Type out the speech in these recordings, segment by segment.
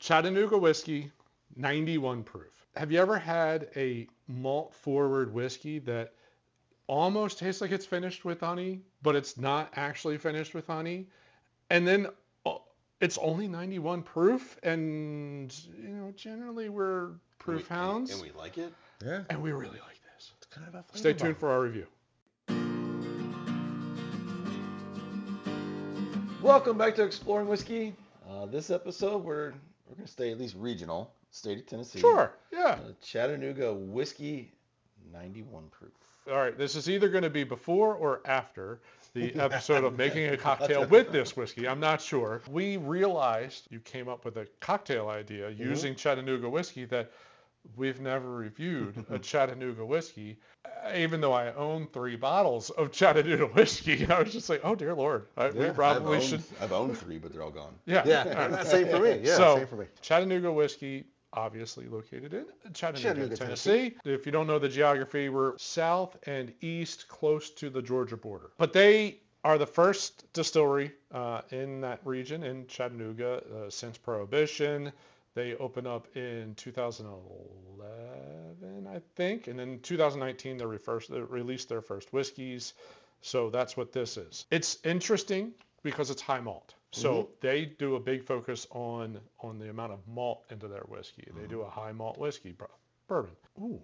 Chattanooga Whiskey, 91 proof. Have you ever had a malt-forward whiskey that almost tastes like it's finished with honey, but it's not actually finished with honey? And then it's only 91 proof, and generally we're proof hounds. And we like it? Yeah. And we really like this. It's kind of a flavor Stay tuned bomb. for our review. Welcome back to Exploring Whiskey. This episode, we're going to stay at least regional, state of Tennessee. Sure, yeah. Chattanooga Whiskey, 91 proof. All right, this is either going to be before or after the episode of making a cocktail with this whiskey. I'm not sure. We realized you came up with a cocktail idea using Chattanooga whiskey that we've never reviewed a Chattanooga whiskey. Even though I own 3 bottles of Chattanooga whiskey, I was just like, oh dear Lord, we probably should. I've owned 3, but they're all gone. Yeah. Same for me. Yeah, so, same for me. Chattanooga whiskey, obviously located in Chattanooga, Tennessee. If you don't know the geography, we're south and east, close to the Georgia border. But they are the first distillery in that region, in Chattanooga, since Prohibition. They opened up in 2011, I think, and then in 2019 they released their first whiskeys. So that's what this is. It's interesting because it's high malt. So they do a big focus on the amount of malt into their whiskey. They do a high malt whiskey, bourbon. Ooh,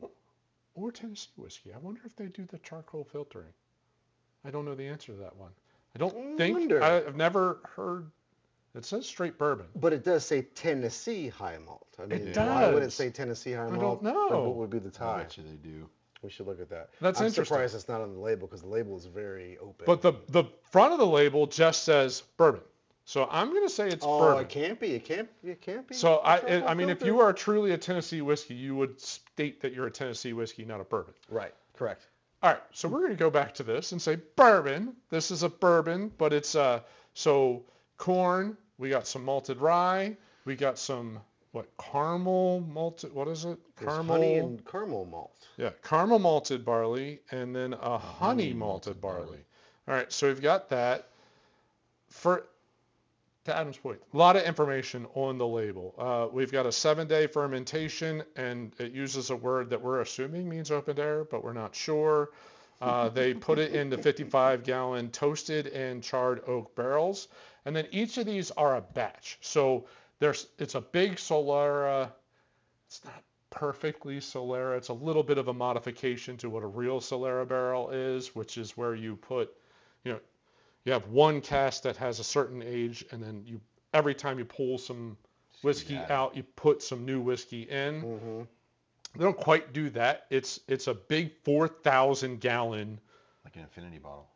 or Tennessee whiskey. I wonder if they do the charcoal filtering. I don't know the answer to that one. I don't think, I've never heard. It says straight bourbon. But it does say Tennessee high malt. I mean, It does. Why would it say Tennessee high malt? I don't know. Like, what would be the I tie? bet you they do. We should look at that. That's I'm interesting. surprised it's not on the label because the label is very open. But the front of the label just says bourbon. So I'm going to say it's bourbon. It can't be. It can't be. So I mean, if you are truly a Tennessee whiskey, you would state that you're a Tennessee whiskey, not a bourbon. Right. Correct. All right. So we're going to go back to this and say bourbon. This is a bourbon, but it's so corn. We got some malted rye. We got some caramel malted. What is it? Caramel. Honey and caramel malt. Yeah, caramel malted barley, and then a honey malted barley. All right. So we've got that. To Adam's point, a lot of information on the label. We've got a 7-day fermentation, and it uses a word that we're assuming means open air, but we're not sure. They put it into 55-gallon toasted and charred oak barrels, and then each of these are a batch. So it's a big Solera. It's not perfectly Solera. It's a little bit of a modification to what a real Solera barrel is, which is where you put, you have one cask that has a certain age, and then every time you pull some whiskey out, you put some new whiskey in. Mm-hmm. They don't quite do that. It's a big 4,000-gallon, like an infinity bottle,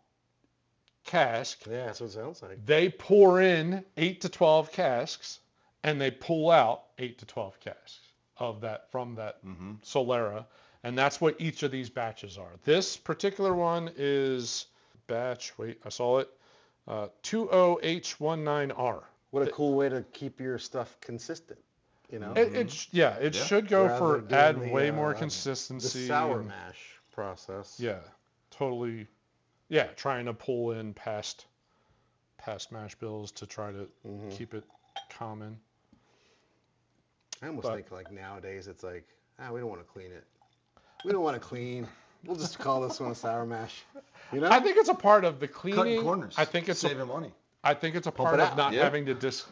cask. Yeah, that's what it sounds like. They pour in 8 to 12 casks, and they pull out 8 to 12 casks of that from that Solera, and that's what each of these batches are. This particular one is batch. Wait, I saw it. 20H19R. What a cool way to keep your stuff consistent. It should go for way more consistency. The sour mash process. Yeah, totally. Yeah, trying to pull in past mash bills to try to keep it common. I almost think like nowadays it's like, we don't want to clean it. We don't want to clean. We'll just call this one a sour mash. I think it's a part of the cleaning. Cutting corners. I think it's saving money. I think it's a part of not having to get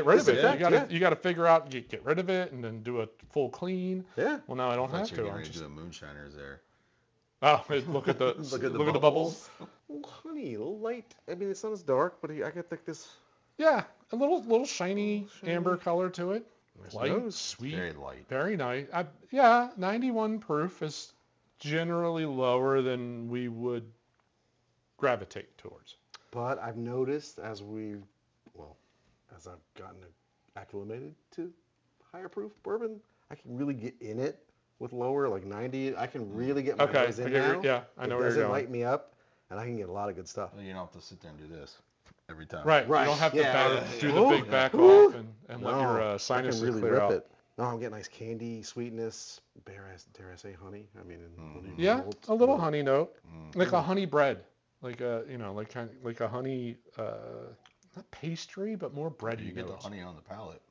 rid of it. You got to figure out get rid of it and then do a full clean. Yeah. Well, now I don't have to. You're ready to do the moonshiners there. Oh, look at the look at the bubbles. Honey, a little light. I mean, it's not as dark, but I get like this. Yeah, a little shiny amber color to it. Light, sweet, very light, very nice. 91 proof is generally lower than we would gravitate towards. But I've noticed as I've gotten acclimated to higher proof bourbon, I can really get in it with lower, like 90. I can really get my nose in now. Yeah, I know where you're going. It doesn't light me up, and I can get a lot of good stuff. Well, you don't have to sit there and do this every time. Right. You don't have to do the big back off and let your sinuses really clear out. It. No, I'm getting nice candy, sweetness, dare I say honey? I mean, a little honey note, like a honey bread, like a like a honey, not pastry, but more bready. You get the honey on the palate.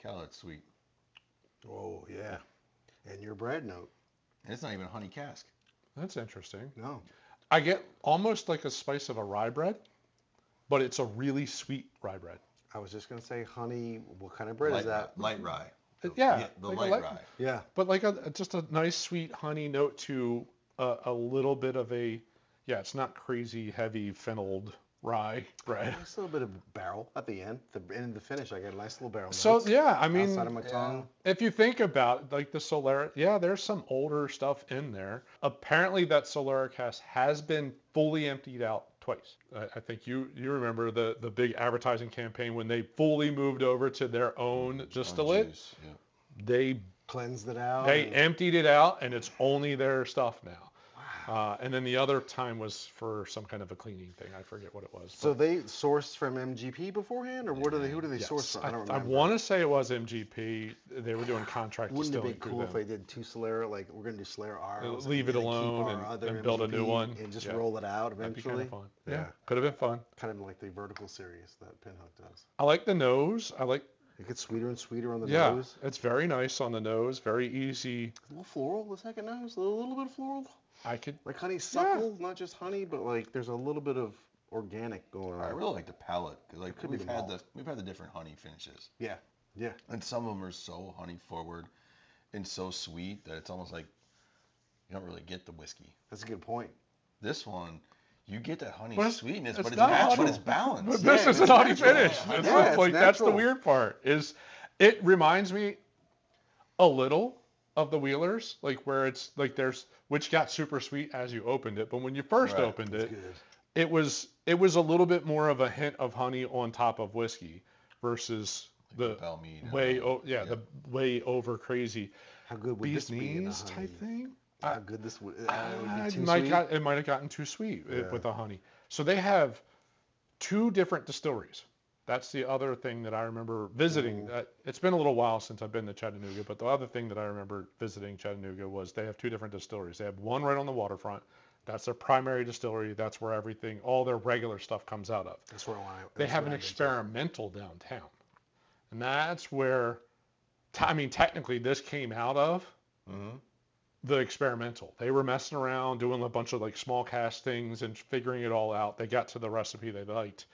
cow, that's sweet. Oh yeah, and your bread note. And it's not even a honey cask. That's interesting. No. I get almost like a spice of a rye bread, but it's a really sweet rye bread. I was just gonna say honey. What kind of bread is that? Light rye. Yeah, The like light rye. Yeah. But like just a nice sweet honey note to a little bit of a, yeah, it's not crazy heavy fennelled rye bread. Just a little bit of barrel at the end. The end of the finish, I get a nice little barrel. So notes yeah, I mean, outside of my tongue. if you think about like the Solera, yeah, there's some older stuff in there. Apparently that Solera cask has been fully emptied out twice. I think you remember the big advertising campaign when they fully moved over to their own distillate. Juice, yeah. They Cleansed it out. They emptied it out, and it's only their stuff now. Wow. And then the other time was for some kind of a cleaning thing. I forget what it was. So they sourced from MGP beforehand, or who do they source from? I don't remember. I want to say it was MGP. They were doing contract Wouldn't it distilling be through cool if them. they did two Solera, like we're gonna do Solera R, Leave it alone and build a new one. and just roll it out That'd be eventually. kind of fun. Yeah, could have been fun. Kind of like the vertical series that Pinhook does. I like the nose. It gets sweeter and sweeter on the Yeah, nose. it's very nice on the nose. Very easy. A little floral, the second nose, a little bit of floral. I could. Like honeysuckle, not just honey, but like there's a little bit of organic going on. I really like the palate. Like Could be we've the had malt. the different honey finishes, Yeah. and some of them are so honey forward and so sweet that it's almost like you don't really get the whiskey. That's a good point. This one, you get that honey But sweetness, it's but it's not matched, honey. but it's balanced. But this Yeah, is a it's honey natural. finish. Yeah, It's yeah, not it's like that's the natural. weird part. Is it reminds me a little of the Wheelers, like where it's like there's which got super sweet as you opened it, but when you first Right. opened it, Good. it was a little bit more of a hint of honey on top of whiskey versus the Bell mead and way all that. yeah, the way over crazy How good would bee's this be in a knees honey? type thing. How good this would, would be It too might sweet? it might have gotten too sweet Yeah. with the honey. So they have two different distilleries. That's the other thing that I remember visiting. It's been a little while since I've been to Chattanooga, but the other thing that I remember visiting Chattanooga was they have two different distilleries. They have one right on the waterfront. That's their primary distillery. That's where everything, all their regular stuff comes out of. That's where I want to. They have an experimental downtown. And that's where, I mean, technically this came out of the experimental. They were messing around, doing a bunch of like small cast things and figuring it all out. They got to the recipe they liked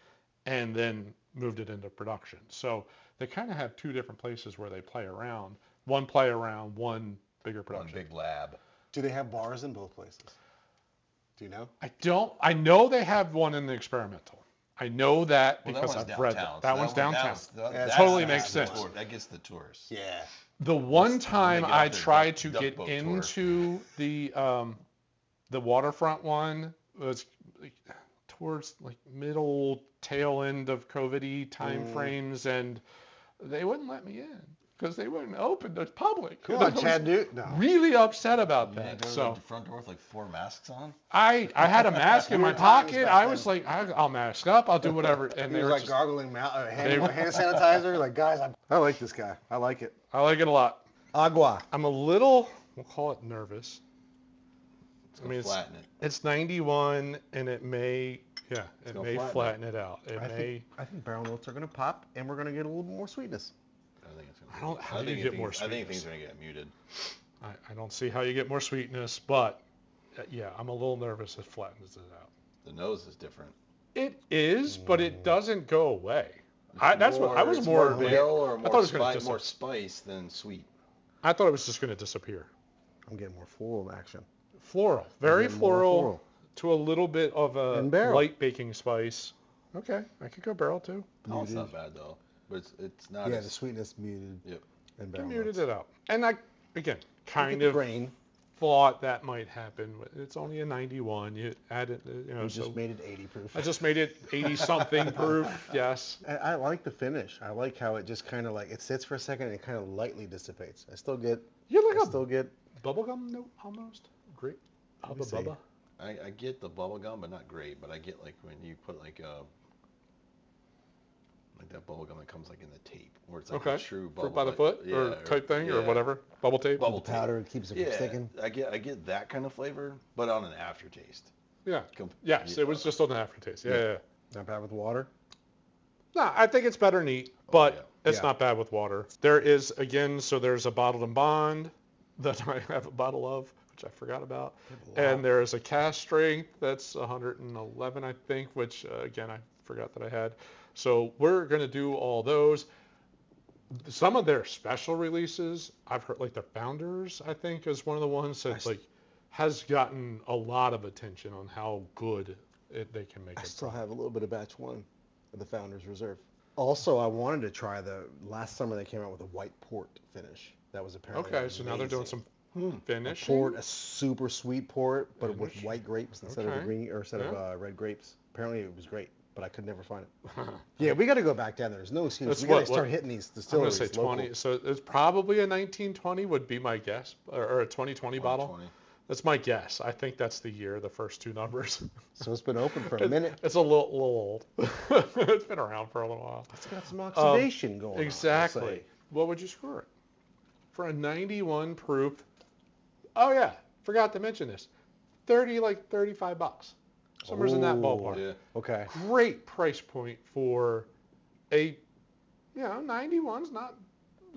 and then moved it into production. So they kind of have two different places where they play around. One play around, one bigger One production. big lab. Do they have bars in both places? Do you know? I know they have one in the experimental. I know that Well, because that one's I've read downtown. that. That So one's downtown. That Totally gets makes the sense. That gets the tourists. Yeah. The one That's- time when they get I off their tried to duck get boat tour. into the waterfront one was like, towards like middle tail end of COVID-y time frames, and they wouldn't let me in because they wouldn't open to public. Come I on, was Chattanooga. No. really upset about You didn't that. go to So the front door with like 4 masks on. I had a mask in my Weird times pocket. back I then. was like, I'll mask up. I'll do whatever. And He they was were like just, gargling hand sanitizer. Like, guys, I like this guy. I like it. I like it a lot. Agua. I'm a little, we'll call it nervous. I mean, Flatten it. it's 91, and it may gonna flatten it out. It I may. think barrel notes are gonna pop, and we're gonna get a little more sweetness. I think it's gonna I don't. How do think you get things- more I think sweetness? things are gonna get muted. I don't see how you get more sweetness, but yeah, I'm a little nervous it flattens it out. The nose is different. It is, but it doesn't go away. That's what I was It's more. vanilla or I thought it more, was gonna more spice than sweet. I thought it was just going to disappear. I'm getting more floral action. Floral, very getting more floral, floral. to a little bit of a And barrel. light baking spice. Okay, I could go barrel too. Oh, it's not bad though, but it's not. Yeah, as, the sweetness muted. Yep. And I barrel muted notes. it out, and I again kind the of grain. thought that might happen. It's only a 91. You add it, We so just made it 80 proof. I just made it 80 something proof. Yes. I like the finish. I like how it just kind of like it sits for a second and it kind of lightly dissipates. I still get. You like I a still get. bubblegum note almost. Great. me Hubba see. bubba. I get the bubble gum, but not great. But I get like when you put like that bubble gum that comes like in the tape, where it's like Okay. a true bubble. Fruit by the like- foot yeah, or type thing or yeah. whatever. Bubble tape. Bubble The tape. powder it keeps it from Yeah, sticking. I get that kind of flavor, but on an aftertaste. Yeah. Com- Yes, yeah. it was just on the aftertaste. Yeah. Yeah. yeah. Not bad with water. No, I think it's better neat, but yeah. It's Yeah. not bad with water. There is, again, so there's a bottled and bond that I have a bottle of, which I forgot about. And there is a cask strength that's 111, I think, which, again, I forgot that I had. So we're going to do all those. Some of their special releases, I've heard, like the Founders, I think, is one of the ones that, like, has gotten a lot of attention on how good they can make I it. still have a little bit of batch 1 of the Founders Reserve. Also, I wanted to try the last summer they came out with a white port finish. That was apparently Okay, so now they're doing some finishing. port, a super sweet port, but with Finishing. white grapes instead of the Okay. green or instead Yeah. of red grapes. Apparently, it was great, but I could never find it. Yeah, we got to go back down there. There's no excuse. That's We got to what- start hitting these I'm going to distilleries. say 20. local. So it's probably a 1920 would be my guess, or a 2020 bottle. 2020. That's my guess. I think that's the year, the first two numbers. So it's been open for a minute. It's a little old. It's been around for a little while. It's got some oxidation going on. I'll Exactly. say. What would you score it? For a 91 proof. Oh yeah, forgot to mention this. 35 bucks. Somewhere's in that Ooh. ballpark. Yeah. Okay. Great price point for a, 91's not.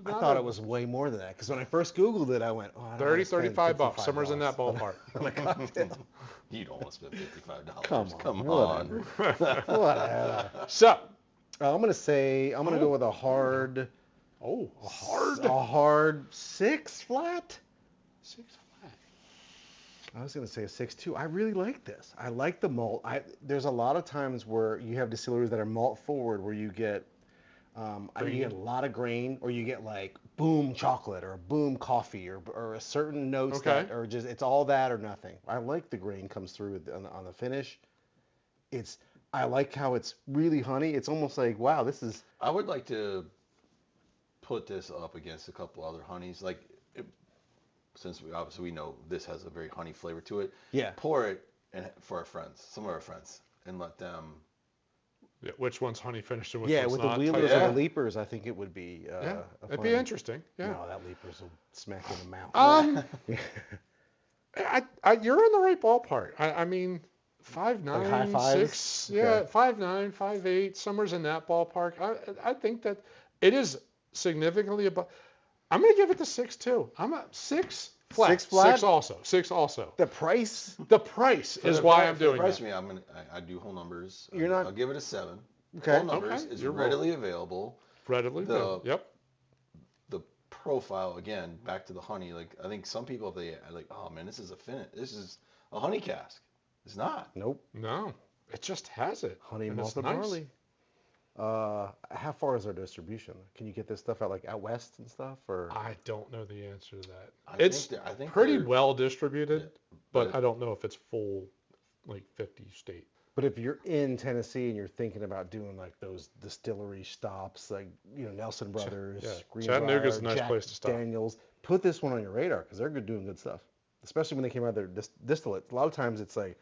I thought it was way more than that because when I first Googled it, I went, oh, I don't 30, wanna spend 35 bucks. Somewhere's in that $55 ballpark. on a cocktail. You don't want to spend $55. Come on, Come on. Whatever. So, I'm gonna go with a hard, a hard 6 flat. 6 flat. I was gonna say a 6.2. I really like this. I like the malt. There's a lot of times where you have distilleries that are malt forward, where you get, you get a lot of grain, or you get like boom chocolate or boom coffee or a certain notes that are just it's all that or nothing. I like the grain comes through on the finish. I like how it's really honey. It's almost like wow, this is. I would like to put this up against a couple other honeys, since we know this has a very honey flavor to it. Yeah. Pour it for our friends, some of our friends, and let them. Yeah, which one's honey finished and which Yeah, one's with not? the wheelers Yeah. and the leapers, I think it would be. Yeah, a it'd be fun- interesting. Yeah. No, that leapers will smack you in the mouth. You're in the right ballpark. I mean, 5'9", Like high fives? 6, Okay. yeah, 5'9", 5'8", somewhere's in that ballpark. I think that it is significantly above. I'm gonna give it the 6.2. I'm a 6 flat. 6 flat? 6 also. The price? The price is why I'm doing price that. Me, I do whole numbers. You're not- I'll give it a 7. Okay. Whole numbers Okay, is you're readily available. Readily. Yep. The profile again, back to the honey. Like I think some people they are like, oh man, this is a honey cask. It's not. Nope. No, it just has it. Honey And it's malted nice. barley. How far is our distribution? Can you get this stuff out west and stuff, or? I don't know the answer to that. I It's think pretty they're- well distributed, Yeah, but but- I don't know if it's full, like 50 state. But if you're in Tennessee and you're thinking about doing like those distillery stops, like Nelson Brothers, yeah. Greenbrier, Chattanooga's a nice Jack place to stop. Daniels, put this one on your radar because they're doing good stuff. Especially when they came out of their distillate. A lot of times it's like,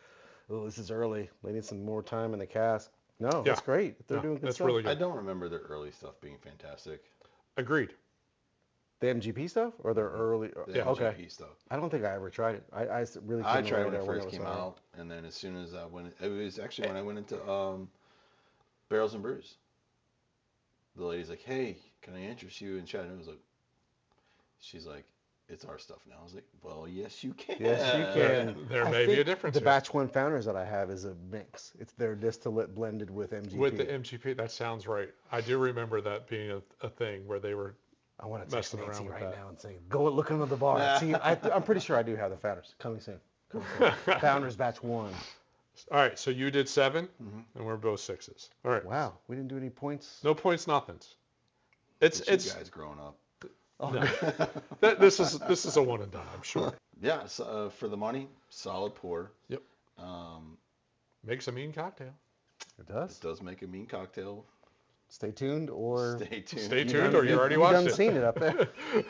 oh, this is early. They need some more time in the cask. No, Yeah. that's great. They're No, doing good that's stuff. really good. I don't remember their early stuff being fantastic. Agreed. The MGP stuff or their early? The Okay. MGP stuff. I don't think I ever tried it. I really I couldn't tried remember when it first was came on. out, and then as soon as I went, it was actually when I went into Barrels and Brews. The lady's like, "Hey, can I interest you in Chattanooga?" I was like, she's like, "It's our stuff now." I was like, "Well, yes, you can." Yes, you can. There I may be a think difference The here. batch 1 Founders that I have is a mix. It's their distillate blended with MGP. With the MGP, that sounds right. I do remember that being a thing where they were. I want to text messing Nancy around with right that. now and say, go look under the bar. See, I'm pretty sure I do have the Founders. Coming soon. Founders batch 1. All right, so you did 7, Mhm. and we're both 6s. All right. Wow, we didn't do any points. No points, nothings. It's you It's guys growing up. Oh, this is a one and done, I'm sure. Yeah, so, for the money, solid pour. Yep. Makes a mean cocktail. It It does. does make a mean cocktail. Stay tuned or Stay tuned. Stay you tuned, done- or you already watched done it. seen it up there.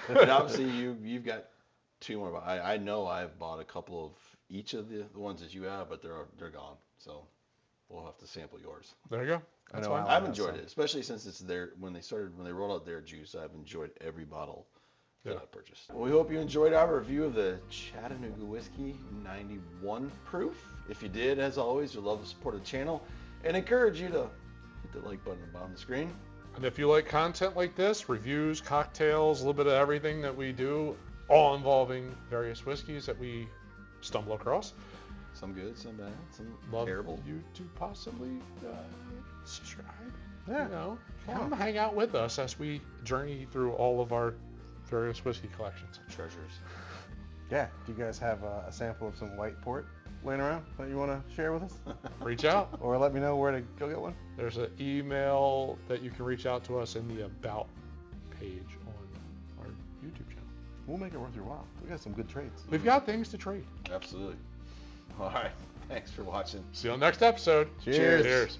And obviously you've got 2 more. I know I've bought a couple of each of the ones that you have, but they're gone. So we'll have to sample yours. There you go. I That's know fine. I'll I've have enjoyed some. it, especially since it's when they rolled out their juice. I've enjoyed every bottle that Yeah. I purchased. Well, we hope you enjoyed our review of the Chattanooga Whiskey 91 proof. If you did, as always, we'd love to support the channel and encourage you to hit the like button at the bottom of the screen. And if you like content like this, reviews, cocktails, a little bit of everything that we do, all involving various whiskeys that we stumble across, Some good, some bad, some love terrible. you to possibly subscribe. Yeah. You know, come hang out with us as we journey through all of our various whiskey collections. Treasures. Yeah. Do you guys have a sample of some white port laying around that you want to share with us? Reach out. Or let me know where to go get one? There's an email that you can reach out to us in the About page on our YouTube channel. We'll make it worth your while. We got some good trades. We've got things to trade. Absolutely. All right. Thanks for watching. See you on the next episode. Cheers. Cheers.